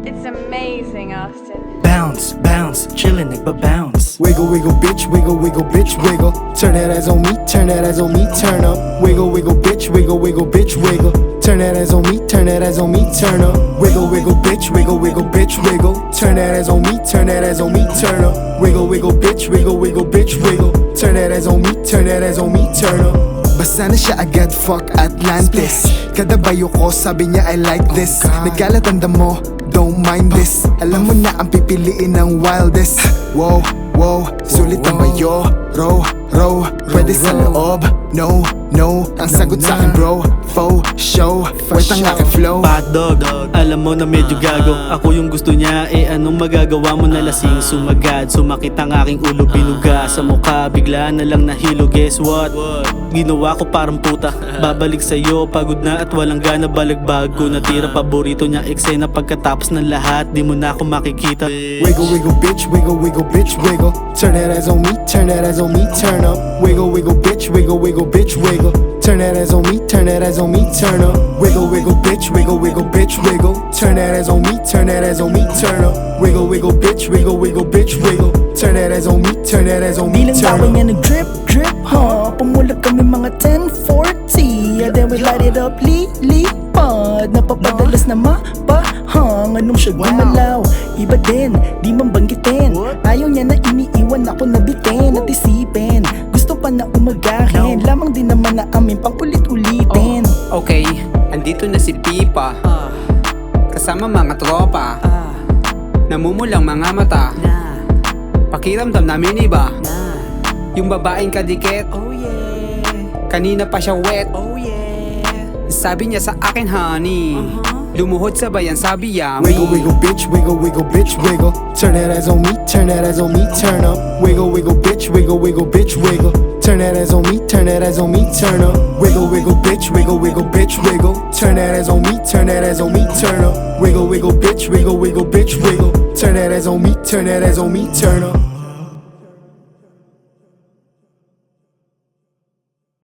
It's amazing, Austin. Bounce, bounce, chillin', nagba-bounce. Wiggle, wiggle, bitch, wiggle, wiggle, bitch, wiggle. Turn that ass on me, turn that ass on me, turn up. Wiggle, wiggle, bitch, wiggle, wiggle, bitch, wiggle. Turn that ass on me, turn that ass on me, turn up. Wiggle, wiggle, bitch, wiggle, wiggle, bitch, wiggle. Turn that ass on me, turn that ass on me, turn up. Wiggle, wiggle, bitch, wiggle, wiggle, bitch, wiggle. Turn that ass on me, turn that ass on me, turn up. Basta na siya agad, fuck Atlantis. Kada bayo ko, sabi niya I like this. Nagkalat ang damo, don't mind this. Alam mo na ang pipiliin ng wildest. Wow, wow, sulit ang bayo. Row, pwede sa loob. No, ang sagot sa'kin bro. Faux show, wait ang aking flow. Hotdog, alam mo na medyo gago. Ako yung gusto niya, anong magagawa mo na lasing sumagad. Sumakit ang aking ulo, binuga sa mukha. Bigla na lang nahilo, guess what? Ginawa ko parang puta. Babalik sa'yo, pagod na at walang gana. Balagbag ko natira, paborito niya eksena. Pagkatapos ng lahat, di mo na ako makikita. Wiggle, wiggle, bitch, wiggle, wiggle, bitch, wiggle. Turn that ass on me, turn that ass on me, turn up. Wiggle, wiggle, bitch, wiggle, wiggle, bitch, wiggle. Turn that ass on me, turn that ass on me, turn up. Wiggle, wiggle, bitch, wiggle, wiggle, bitch, wiggle. Turn that ass on me, turn that ass on me, turn up. Wiggle, wiggle, bitch, wiggle, wiggle, bitch, wiggle. Turn that ass on me, turn that ass on me, Bilang turn bawal up. niya nag-drip, drip, ha. Pumulap kami mga 10:40. And then we light it up, lilipad. Napapadalas na mapahang. Anong siya gumalaw? Iba din, di man banggitin. Ayaw niya na iniiwan ako nabitin at isipin. Gusto pa na umagahin. Lamang din naman na amin pang ulit-ulitin. Okay, andito na si Pipa kasama mga tropa. Namumulang mga mata. Pakiramdam namin iba. Yung babaeng kadikit, kanina pa siya wet. Sabi niya sa akin honey, lumuhod sabay ang sabi yummy. Wiggle, wiggle, bitch, wiggle, wiggle, bitch, wiggle. Turn that ass on me, turn that ass on me, turn up. Wiggle, wiggle, bitch, wiggle, wiggle, bitch, wiggle. Turn that ass on me, turn that ass on me, turn up. Wiggle, wiggle, bitch, wiggle, wiggle, bitch, wiggle. Turn that ass on me, turn that ass on me, turn up. Wiggle, wiggle, bitch, wiggle, wiggle, bitch, wiggle. Turn that ass on me, turn that ass on me, turn up.